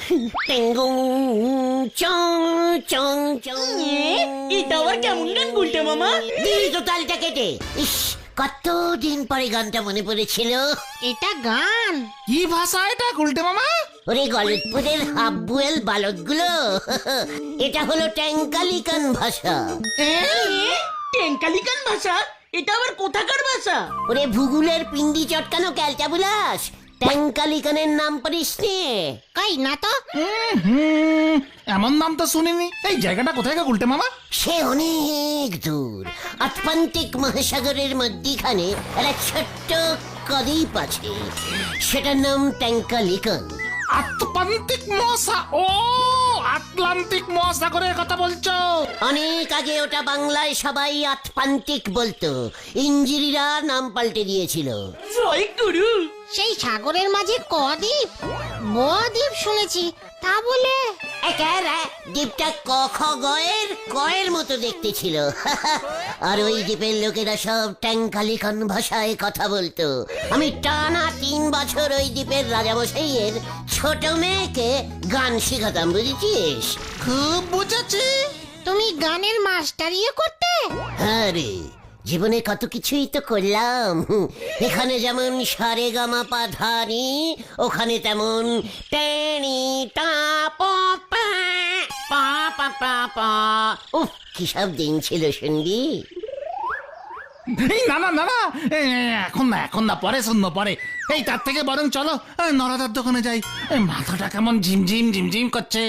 টেঙ্গুং চং চং চং। এটা আবার কেমন গান গুলটে মামা? দিলি তো তালটা কেটে। ইস, কতদিন পরে গানটা মনে পড়েছিল। এটা গান? কি ভাষা এটা গুলটে মামা? ওরে গলতপুরের হাফবুয়েল বালকগুলো, এটা হলো ট্যাঙ্কালিকান ভাষা। টেঙ্কালিকান ভাষা? এটা আবার কোথাকার ভাষা? ওরে ভূগোলের পিন্ডি চটকানো ক্যালটা বুলাস, ট্যাঙ্কালিকানের নাম পড়িস নি? কই না তো। এমন নাম তো শুনিনি। এই জায়গাটা কোথায় গো গুলটে মামা? সে অনেক দূর, আটলান্টিক মহাসাগরের মধ্যিখানে একটা ছোট্ট দ্বীপ আছে, সেটার নাম ট্যাঙ্কালিকান। আটলান্টিক ও আটলান্টিক মহাসাগরের কথা বলছো? অনেক আগে ওটা বাংলায় সবাই আটলান্টিক বলতো, ইঞ্জিরিরা নাম পাল্টে দিয়েছিল। জয় গুরু। সেই সাগরের মাঝে কদ্বীপ, বদ্বীপ শুনেছি, তা বলে একেবারে দ্বীপটা ক খ গয়ের মতো দেখতে ছিল। আর ওই দ্বীপের লোকেরা সব ট্যাঙ্কালিকান ভাষায় কথা বলতো। আমি টানা 3 বছর ওই দ্বীপের রাজামশাইয়ের ছোট মেয়েকে গান শেখাতাম, বুঝেছিস? খুব বুঝেছি। তুমি গানের মাস্টারিও করতে? হ্যাঁ রে, জীবনে কত কিছুই তো করলাম। এখানে যেমন সারে গামা পা ধানি, ওখানে তেমন টেনি টা পা পা পা পা পা পা। উফ, কি সব দিন ছিল শুনবি। এই না না না না, এখন না পরে শুনবো পরে। এই তার থেকে বরং চলো নরাদার দোকানে যাই। মাথাটা কেমন ঝিমঝিম ঝিমঝিম করছে।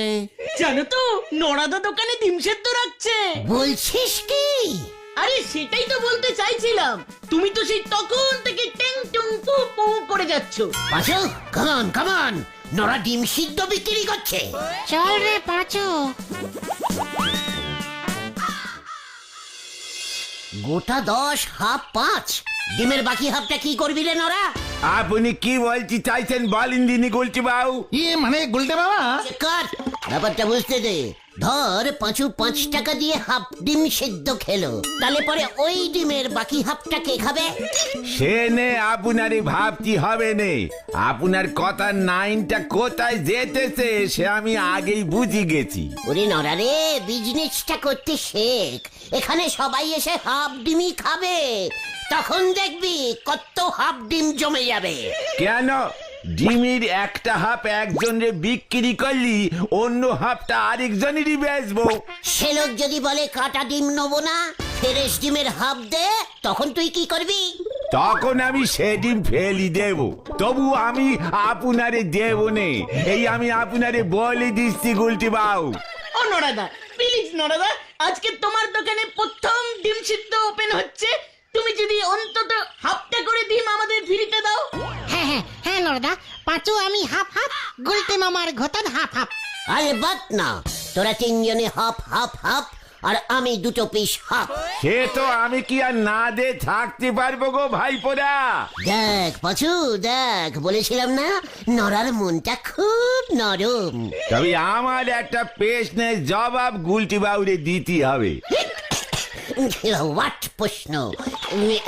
জানো তো নড়াদা দোকানে ডিম সেদ্ধ রাখছে। বলছিস কি? আরে সেটাই তো বলতে চাইছিলাম, তুমি তো সেই তখন থেকে ট্যাং টুং পু পু করে যাচ্ছ। পাঁচু, কামান কামান, নরা ডিম সিদ্ধ বিক্রি করছে। চল রে পাঁচু। গোটা 10 হাফ 5, ডিমের বাকি হাফটা কি করবি রে নরা? আপনি কি বলতে চাইছেন বলেন দিনি গুলটি বাবু। মানে গুলটে মামা, কাট, ব্যাপারটা বুঝতে দে। ধর পাঁচু 5 টাকা দিয়ে হাফ ডিম সিদ্ধ খেলো, তাহলে পরে ওই ডিমের বাকি হাফটা কে খাবে? সে নে আপনারই ভাবতে হবে নে। আপনার কথার নাইনটা কোথায় যেতেছে সে আমি আগেই বুঝে গেছি। ওরে নরা রে, বিজনেসটা করতে শেখ। এখানে সবাই এসে হাফ ডিমই খাবে, তখন দেখবি কত হাফ ডিম জমে যাবে। কেন? ডিমের একটা হাফ একজনের বিক্রি করলি অন্য হাফটা আরেকজনেরই বেচবো। সে লোক যদি বলে কাটা ডিম নেবো না, ফ্রেশ ডিমের হাফ দে, তখন তুই কি করবি? তখন আমি সে ডিম ফেলি দেব, তবু আমি আপনারে দেব নে। এই আমি আপনারে বলে দিচ্ছি গুলটি বাবু। ও নড়াদা, প্লিজ নড়াদা, আজকে তোমার দোকানে প্রথম ডিম সিদ্ধ ওপেন হচ্ছে। তুমি যদি অন্তত হাফটা করে ডিম আমাদের ফ্রিতে দাও। হ্যাঁ হ্যাঁ হ্যাঁ নরদা, পাঁচু আমি হাফ হাফ, গুলটে মামার ঘটান হাফ হাফ। আলবাত না, তোরা 3 জনে হাফ হাফ হাফ, আর আমি 2 পিস হাফ। সে তো আমি কি আর না দে থাকতে পারবো গো ভাইপোরা। দেখ পাঁচু দেখ, বলেছিলাম না নরার মনটা খুব নরম। তবে আমার একটা প্রশ্নের জবাব গুলটি বাবুরে দিতে হবে। হোয়াট প্রশ্ন?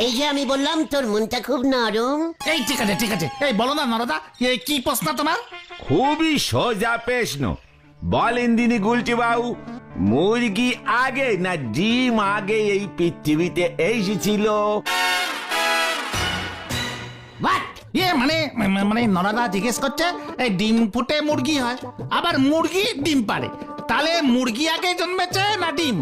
এই যে আমি বললাম তোর মনটা খুব নরম। এই ঠিক আছে ঠিক আছে, এই বলো না নরদা, এই কি প্রশ্ন তোমার? খুবই সোজা প্রশ্ন। বলেন দিনি গুলটি বাবু, মুরগি আগে না ডিম আগে এই পৃথিবীতে এসেছিল? হোয়াট? মানে নরদা জিজ্ঞেস করছে, এই ডিম ফুটে মুরগি হয়, আবার মুরগি ডিম পারে, তাহলে মুরগি আগে জন্মেছে না ডিম?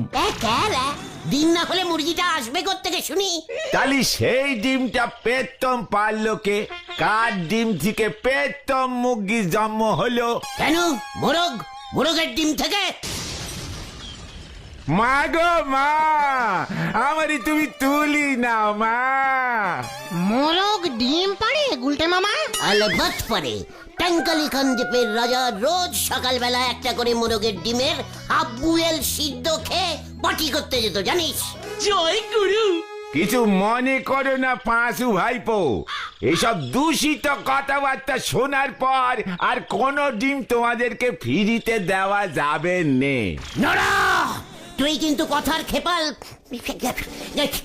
ডিম না হলে মুরগিটা আসবে কোত্থেকে শুনি? তাহলে সেই ডিমটা পেতম পারলো কে? কার ডিম থেকে পেতম মুরগি জন্ম হলো? কেন? মোরগের ডিম থেকে? মা গো মা, আমারই তুমি তুলি নাও মা। মোরগ ডিম পারে গুলটে মামা? আলবাত পারে। ট্যাঙ্কালিকান দ্বীপের রাজা রোজ সকালবেলা একটা করে মোরগের ডিমের হাফবুয়েল সিদ্ধ খেয়ে পটি করতে যেত, জানিস? জয় গুরু। কিছু মনে করো না পাঁচু ভাইপো, এসব দূষিত কথাবার্তা শোনার পর আর কোনো ডিম তোমাদেরকে ফ্রিতে দেওয়া যাবে নে। নড়া, তুই কিন্তু কথার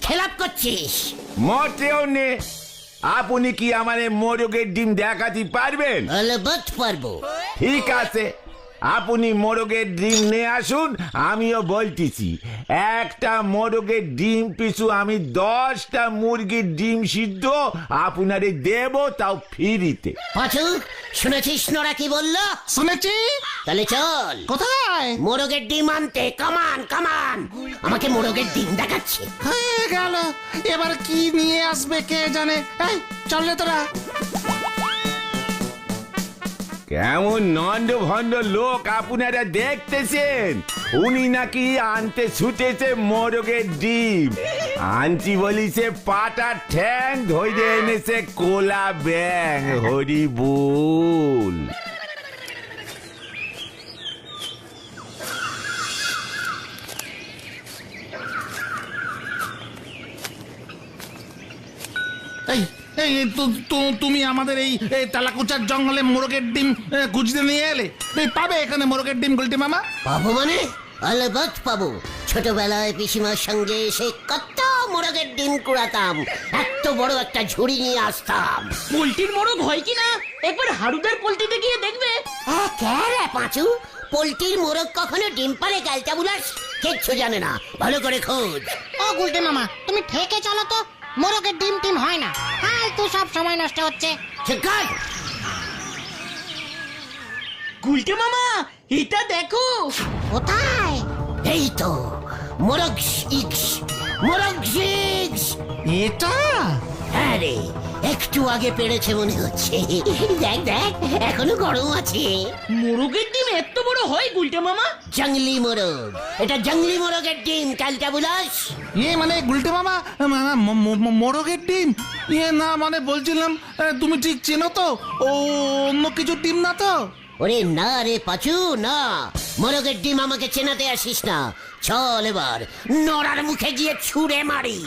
খেলাপ করছিস। মোটেও নে। আপনি কি আমার মোরগের ডিম দেখাতে পারবেন? আলবাত পারবো। ঠিক আছে, আপনি মোরগের ডিম নিয়ে আসুন, আমিও বলতেছি একটা মোরগের ডিম পিছু আমি 10টা মুরগির ডিম সিদ্ধ আপনারে দেব, তাও ফ্রিতে। পাঁচু, শুনেছিস নোরা কি বললো? শুনেছি। তাহলে চল কোথায়? মোরগের ডিম আনতে। কামান কামান, আমাকে মোরগের ডিম দেখাচ্ছে। হয়ে গেল, এবার কি নিয়ে আসবে কে জানে। এই চল রে তোরা। কেমন নন্দ ভন্ড লোক আপনারা দেখতেছেন। উনি নাকি আনতে ছুটেছে মোরগের ডিম, আনছি বলিছে পাটার ঠ্যাং, ধরে এনেছে কোলা ব্যাং। হরি বল। এই এই তুমি আমাদের এই তালাকুচার জঙ্গলে মোরগের ডিম খুঁজতে নিয়ে এলে। এই পাবে এখানে মোরগের ডিম গুলটে মামা? পাবো মানে? আলবাত পাবো। ছোটবেলায় পিসিমার সঙ্গে এসে কত মোরগের ডিম কুড়াতাম, এত বড় একটা ঝুড়ি নিয়ে আসতাম। পোল্ট্রির মোরগ হয় কিনা একবার হারুদার পোল্ট্রিতে গিয়ে দেখবে। কে রে পাঁচু? পোল্ট্রির মোরগ কখনো ডিম পারে গালটা বুলাস? কিচ্ছু জানে না, ভালো করে খোঁজ। ও গুলটে মামা, তুমি ঠেকে চলো তো, মোরগের ডিম টিম হয় না। ফালতু সব সময় নষ্ট হচ্ছে। ঠিক কাজ। গুলটে মামা, এটা দেখো। কোথায়? এই তো মোরগ ইক্স, মোরগ সিক্স। এটা? হ্যাঁ রে, একটু আগে পেড়েছে মনে হচ্ছে। দেখ দেখ, এখনো গরম আছে। মোরগের ডিম এত বড় হয় গুলটে মামা? জঙ্গলি মোরগ, এটা জঙ্গলি মোরগের ডিম। কালটা বুলাস। মানে গুলটে মামা, মোরগের ডিম? না মানে বলছিলাম, তুমি ঠিক চেনো তো? ও অন্য কিছু ডিম না তো? ওরে না রে পাচু, না, মোরগের ডিম আমাকে চেনাতে আসিস না। চল এবার নড়ার মুখে গিয়ে ছুঁড়ে মারি।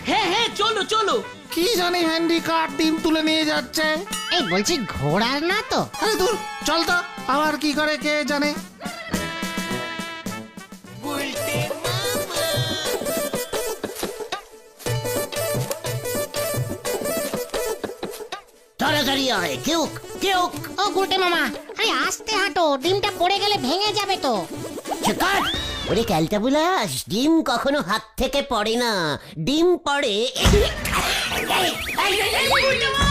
হ্যাঁ হ্যাঁ, চলো চলো। কি জানি হ্যান্ডি কার ডিম তুলে নিয়ে যাচ্ছে। এই বলছি ঘোড়ার না তো? আরে দূর, চল তো, আবার কি করে কে জানে। তাড়াতাড়ি আয়, কেউ কেউ। ও গুলটে মামা, আরে আস্তে হাঁটো, ডিমটা পড়ে গেলে ভেঙে যাবে তো। চিকার। ওরে ক্যালটা বুলাস, ডিম কখনো হাত থেকে পড়ে না, ডিম পড়ে। গুলটে মামা!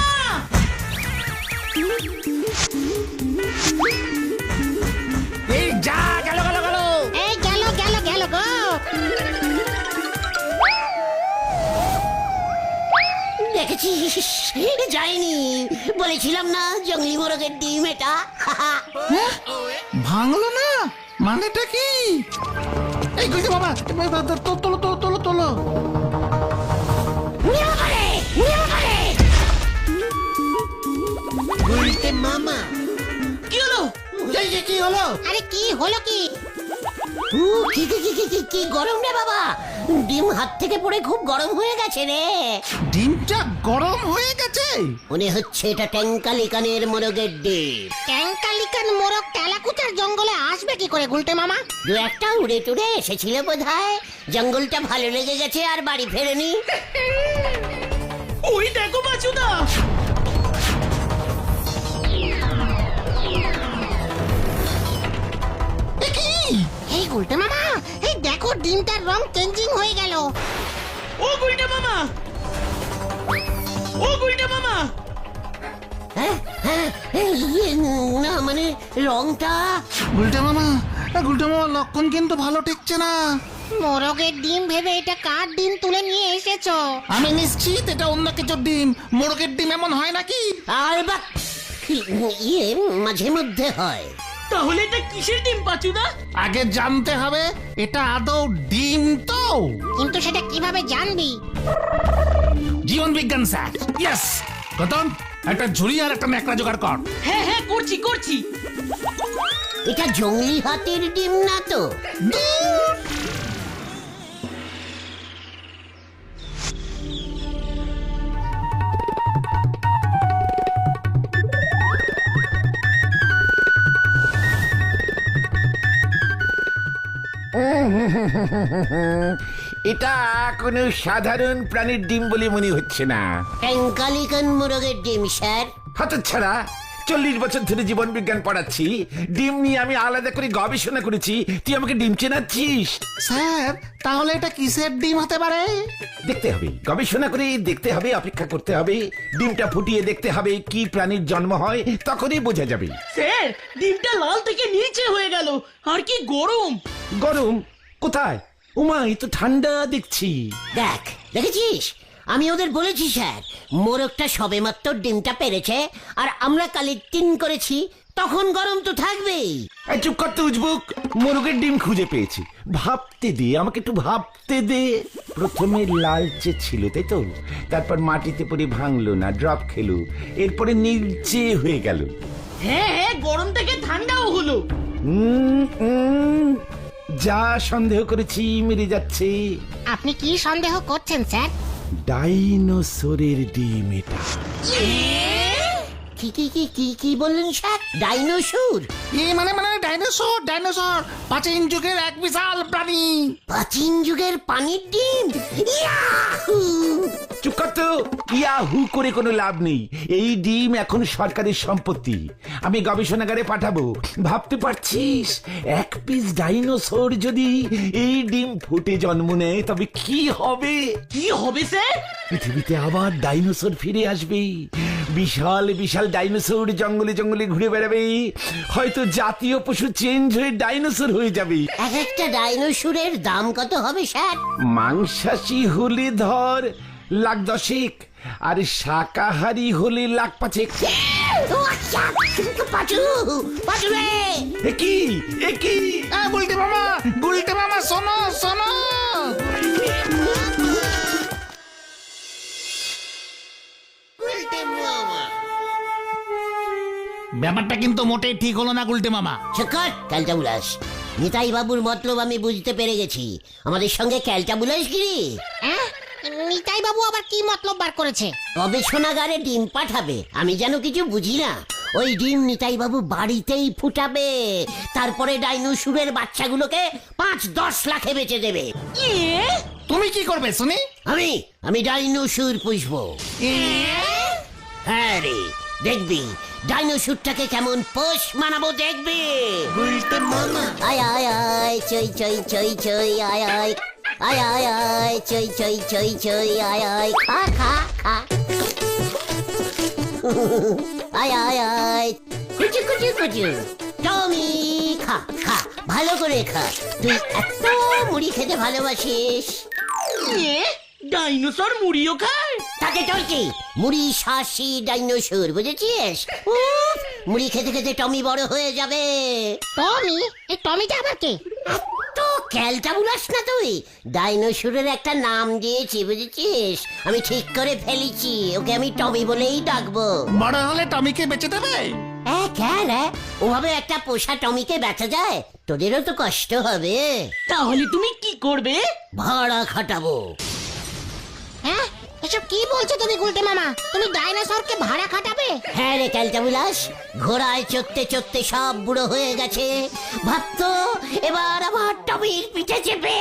এই যা, গেল গেল গেল। এই গেল গেল গেল গো। দেখেছিস, যায়নি। বলেছিলাম না জঙ্গলি মোরগের ডিম এটা। ভাঙলো না? মানেটা কি? এই গুলটে মামা, তোলো তোলো তোলো তোলো। উল্টে মামা। কি হলো? কি হলো? আরে কি হলো কি? কি গরম রে বাবা, ডিম হাত থেকে পড়ে খুব গরম হয়ে গেছে রে। ডিমটা গরম হয়ে গেছে? মনে হচ্ছে এটা ট্যাঙ্কালিকানের মোরগের ডিম। ট্যাঙ্কালিকান মোরগ তেলাকুচার জঙ্গলে আসবে কি করে গুলটে মামা? দু একটা উড়ে টুড়ে এসেছিল বোধহয়, জঙ্গলটা ভালো লেগে গেছে আর বাড়ি ফেরেনি। ওই দেখো বাচুদা। এই গুলটে মামা, এই দেখো ডিমটার রং চেঞ্জিং হয়ে গেল। ও গুলটে মামা, ও গুলটে মামা! হ্যাঁ হ্যাঁ, ইয়ে, না মানে রংটা। গুলটে মামা, লক্ষণ কিন্তু ভালো ঠেকছে না। মোরগের ডিম ভেবে এটা কার ডিম তুলে নিয়ে এসেছো? আমি নিশ্চিত এটা অন্য কিছুর ডিম। মোরগের ডিম এমন হয় নাকি? আর বা ইয়ে মাঝে মধ্যে হয়। তাহলে এটা কিসের ডিম পাচুদা? আগে জানতে হবে এটা আদৌ ডিম তো। কিন্তু সেটা কিভাবে জানবি? জীবন বিজ্ঞান স্যার। ইয়েস। কতন, একটা ঝুড়ি আর একটা ন্যাকড়া জোগাড় কর। হ্যাঁ হ্যাঁ, করছি করছি। এটা জঙ্গলি হাতির ডিম না তো? এটা কোনো সাধারণ প্রাণীর ডিম বলে মনে হচ্ছে না। ট্যাঙ্কালিকান মোরগের ডিম স্যার। হতচ্ছাড়া, 40 বছর ধরে জীবন বিজ্ঞান পড়াচ্ছি, ডিম নিয়ে আমি আলাদা করে গবেষণা করেছি, তুই আমাকে ডিম চেনাচ্ছিস? স্যার তাহলে এটা কিসের ডিম হতে পারে? দেখতে হবে, গবেষণা করে দেখতে হবে, অপেক্ষা করতে হবে, ডিমটা ফুটিয়ে দেখতে হবে কি প্রাণীর জন্ম হয়, তখনই বোঝা যাবে। স্যার ডিমটা লাল থেকে নিচে হয়ে গেল, আর কি গরম! গরম কোথায়? উমা, এই তো ঠান্ডা দেখছি। দেখেছিস, আমি ওদের বলেছি স্যার, মোরগটা সবেমাত্র ডিমটা পেরেছে আর আমরা কালির টিন করেছি, তখন গরম তো থাকবেই। এই চুপ করতে উজবুক, মোরগের ডিম খুঁজে পেয়েছি, ভাবতে দে, আমাকে একটু ভাবতে দে। প্রথমে লালচে ছিল তাই তো, তারপর মাটিতে পড়ে ভাঙলো না, ড্রপ খেলো, এরপরে নীলচে হয়ে গেল। হ্যাঁ হ্যাঁ, গরম থেকে ঠান্ডাও হলো। যা সন্দেহ করেছি মেরে যাচ্ছে। আপনি কি সন্দেহ করছেন স্যার? ডাইনোসরের ডিম এটা। কি কি কি কি কি বললেন স্যার? ডাইনোসর? মানে ডাইনোসর, ডাইনোসর প্রাচীন যুগের এক বিশাল প্রাণী। প্রাচীন যুগের পানির ডিম? ইয়াহু! চুপ কর তো, ইয়াহু করে কোনো লাভ নেই, এই ডিম এখন সরকারের সম্পত্তি, আমি গবেষণাগারে পাঠাবো। ভাবতে পারছিস, এক পিস ডাইনোসর যদি এই ডিম ফুটে জন্ম নেয় তবে কি হবে? কি হবে স্যার? পৃথিবীতে আবার ডাইনোসর ফিরে আসবে, বিশাল বিশাল ডাইনোসর জঙ্গলে জঙ্গলে ঘুরে বেড়াবে, হয়তো জাতীয় পশু চেঞ্জ হয়ে ডাইনোসর হয়ে যাবে। এক একটা ডাইনোসরের দাম কত হবে স্যার? মাংসাশী হলে ধর লাখ 10, আর শাকাহারি হলে লাখ 5। ও আচ্ছা, পাচু পাচু রে! একই একই গুলটে মামা, গুলটে মামা, শোনো শোনো। ব্যাপারটা কিন্তু মোটেই ঠিক হলো না গুলটে মামা। চকট ক্যালটা বুলাস, নিতাই বাবুর মতলব আমি বুঝতে পেরে গেছি, আমাদের সঙ্গে ক্যালটা বুলাস গিরি। নিতাই বাবু আবার কি মতলব বার করেছে? গবেষণাগারে ডিম পাঠাবে, আমি যেন কিছু বুঝি না। ওই ডিম নিতাই বাবু বাড়িতেই ফুটাবে, তারপরে ডাইনোসরের বাচ্চাগুলোকে 5-10 লাখে বেচে দেবে। তুমি কি করবে শুনি? আমি ডাইনোসর পুষবো। হ্যাঁ রে, দেখবি ডাইনোসরটাকে কেমন পোষ মানাবো, দেখবি। আয় আয় আয় চই চই চই চই আয় আয়, আয় আয় আয় চই চই চই চই আয় আয়, খা খা খা। আয় আয় আয় কুচু কুচু কুচু, টমি খা খা, ভালো করে খা, তুই এত মুড়ি খেতে ভালোবাসিস। ডাইনোসর মুড়িও খায়? তাতে তোর কি, মুড়ি শাসি ডাইনোসর, বুঝেছিস? উফ, মুড়ি খেতে খেতে টমি বড় হয়ে যাবে। টমি? এই টমিটা আবার কে? তো ক্যালটা বুলাস না তুই, ডাইনোসরের একটা নাম দিয়েছি, বুঝেছিস? আমি ঠিক করে ফেলেছি, ওকে আমি টমি বলেই ডাকবো। বড় হলে টমিকে বেঁচে দেবে? কেন ওভাবে একটা পোষা টমিকে বেচা যায়? তোদেরও তো কষ্ট হবে। তাহলে তুমি কি করবে? ভাড়া খাটাবো। হ্যাঁ, এসব কি বলছো তুমি গুলটে মামা? তুমি ডাইনোসরকে ভাড়া খাটাবে? হ্যাঁ রে ক্যালটা বুলাস, ঘোড়ায় চড়তে চড়তে সব বুড়ো হয়ে গেছে, ভাবতো এবার আমার টমির পিঠে চেপে।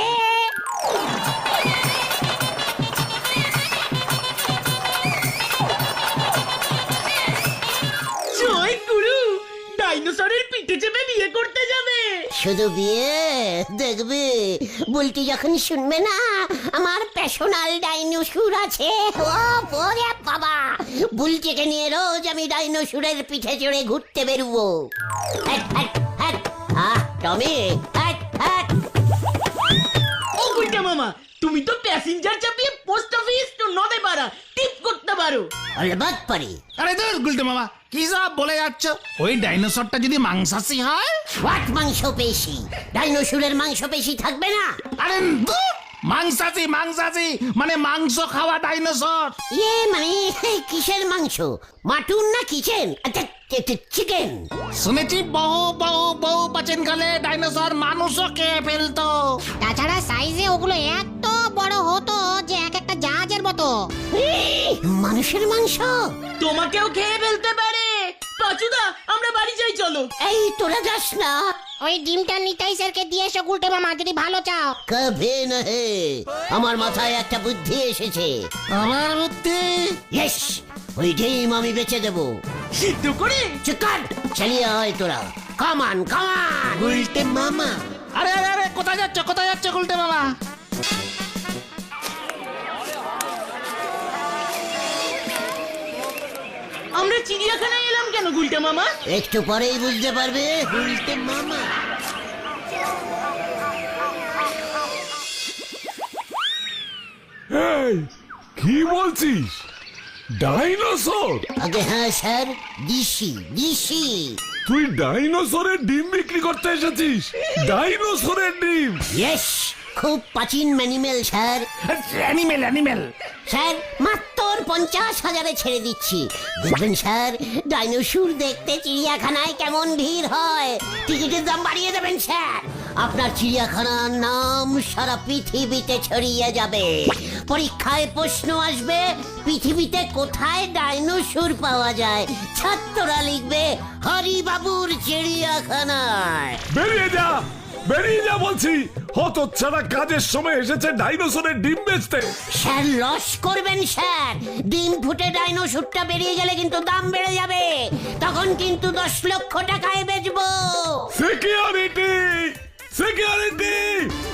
জয় গুরু, ডাইনোসরের পিঠে চেপে বিয়ে করতে যাবে। শুধু বিয়ে দেখবে, বুলটি যখন শুনবে না আমার প্যাশনাল ডাইনোসর আছে, ও ওরে বাবা, বুলটিকে নিয়ে রোজ আমি ডাইনোসরের পিঠে চড়ে ঘুরতে বেরুবো। হ্যাট, হ্যাট, হ্যাট। টমি, হ্যাট, হ্যাট। ও গুলটা মামা, তুমি তো প্যাসেঞ্জার চাপিয়ে post office to Nadepara trip করতে পারো। অলবাদ পারি। আরে দূর গুলটে মামা, কি সব বলে যাচ্ছ? ওই ডাইনোসরটা যদি মাংসাশী হয়? হোয়াট মাংসপেশি? ডাইনোসরের মাংসপেশি থাকবে না? আরে দূর, মাংসাশী মাংসাশী মানে মাংস খাওয়া ডাইনোসর। মানে কিসের মাংস? মাটুন না কিচেন? চিকেন। শুনেছি বহু বহু বহু প্রাচীনকালে ডাইনোসর মানুষও খেয়ে ফেলতো। তাছাড়া সাইজে ওগুলো এত বড় হতো যে এক একটা জাহাজের মতো। মানুষের মাংস তোমাকেও খেয়ে ফেলতে পারে। পাচুদা, আমরা বাড়ি যাই, চলো। এই তোরা যাস না। ওই ডিমটা নিতাই স্যারকে দিয়ে এসো গুলটে মামা, যদি ভালো চাও। কবে না হে, আমার মাথায় একটা বুদ্ধি এসেছে। আমার বুদ্ধি? ইয়েস, ওই ডিম আমি বেচে দেবো, সিদ্ধ করে? চিকন চালিয়ে হয় তোরা, কামান কামান। উল্টে মামা। আরে আরে আরে কোথায় যাচ্ছ গুলটে মামা? আমরা চিড়িয়াখানায় এলাম কেন গুলটে মামা? একটু পরেই বুঝতে পারবে। উল্টে মামা। এই কি বলছিস? ডাইনোসর? আগে হ্যাঁ স্যার, দিশি দিশি। তুই ডাইনোসরের ডিম বিক্রি করতে এসেছিস? ডাইনোসরের ডিম? ইয়েস, খুব প্রাচীন অ্যানিমেল স্যার। অ্যানিমেল। স্যার মাত্র 50,000-এ ছেড়ে দিচ্ছি। দেখবেন স্যার, ডাইনোসর দেখতে চিড়িয়াখানায় কেমন ভিড় হয়। টিকিটের দাম বাড়িয়ে দেবেন স্যার। আপনার চিড়িয়াখানার নাম সারা পৃথিবীতে ছড়িয়ে যাবে। পরীক্ষায় প্রশ্ন আসবে, পৃথিবীতে কোথায় ডাইনোসর পাওয়া যায়? ছাত্ররা লিখবে হরিবাবুর চিড়িয়াখানায়। বেরিয়ে যা বলছি। হতচ্ছাড়া কাজের সময় এসেছে ডাইনোসরের ডিম বেচতে। স্যার লস করবেন স্যার। ডিম ফুটে ডাইনোসরটা বেরিয়ে গেলে কিন্তু দাম বেড়ে যাবে। তখন কিন্তু 10 লক্ষ টাকায় বেচবো। সিকিউরিটি!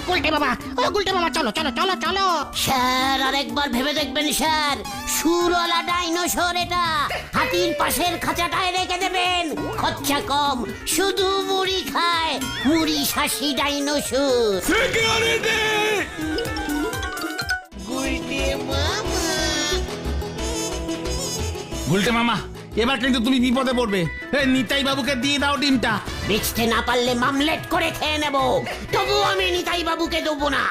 গুলটে মামা, ও গুলটে মামা, চলো চলো চলো চলো। স্যার আরেকবার ভেবে দেখবেন স্যার, সুরওয়ালা ডাইনোসর এটা। হাতির পাশের খাঁচাটায় রেখে দেবেন, খরচা কম, শুধু মুড়ি খায়, মুড়ি শাসি ডাইনোসর। সিকিউরিটি! গুলটে মামা, এবার কিন্তু তুমি বিপদে পড়বে। নিতাই বাবুকে দিয়ে দাও ডিমটা। বেচতে না পারলে মামলেট করে খেয়ে নেব, তবু আমি নিতাই বাবুকে দেবো না।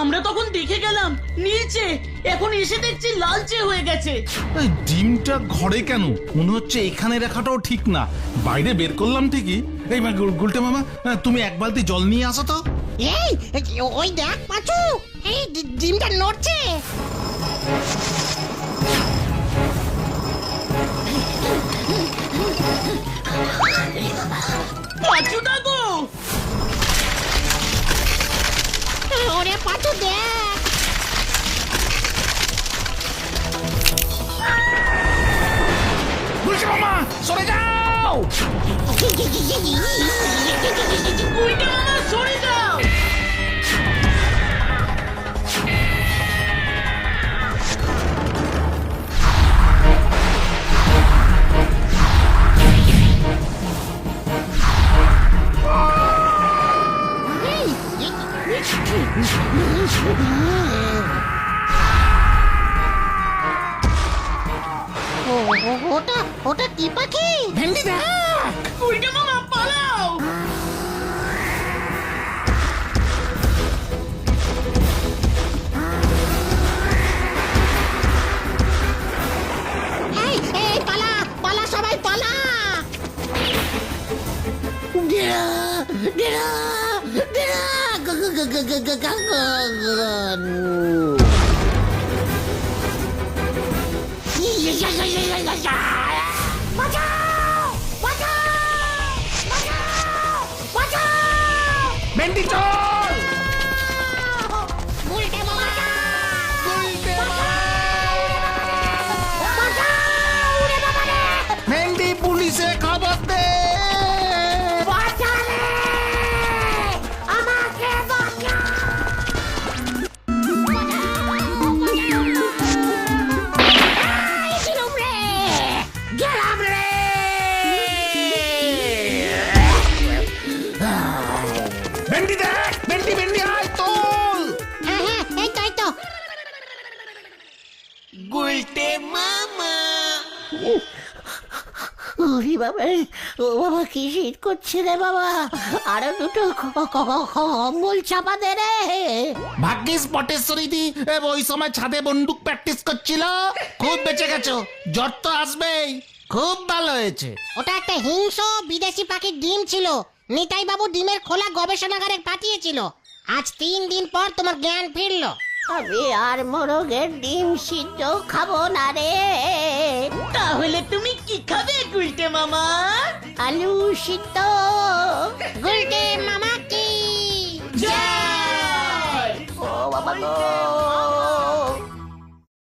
আমরা তখন দেখে গেলাম নীলচে, এখন এসে দেখছি লালচে হয়ে গেছে। এই ডিমটা ঘরে কেন? মনে হচ্ছে এখানে রাখাটাও ঠিক না। বাইরে বের করলাম ঠিকই। এই গুলটে মামা, তুমি এক বালতি জল নিয়ে আসো তো। এই ওই দেখ পাঁচু, এই ডিমটা নড়ছে। পাঁচুদা গো! ওরে পাঁচু দেখ। গুলটে মামা সরে যাও। উল্টে মামা সরে যাও। ওটা কি পাখি? ভেন্ডি দেখ। উল্টে মামা পালাও। এই পালা পালা, সবাই পালা। ডেরা ডেরা ডেরা ভেন্ডি চল। গুলটে মামা, ভেন্ডি পুলিশে খবর দে। ভেন্ডি দেখ, ভেন্ডি আয় তোল। হ্যাঁ হ্যাঁ, এই তো এই তো। উল্টে মামা। ওরে বাবা, ও বাবা কি শীত করছে রে বাবা। আরো দুটো কম্বল চাপা দে রে। ভাগ্যিস পটেশ্বরী দি ওই সময় ছাদে বন্দুক প্র্যাকটিস করছিল। খুব বেঁচে গেছো, জ্বর তো আসবেই। খুব ভালো হয়েছে। ওটা একটা হিংস্র বিদেশি পাখির ডিম ছিল। নিতাই বাবু ডিমের খোলা গবেষণাগারে পাঠিয়েছিল। আজ 3 দিন পর তোমার জ্ঞান ফিরলো। আমি আর মোরগের ডিম সিদ্ধ খাবো না রে। তাহলে তুমি কি খাবে উল্টে মামা? আলু সিদ্ধ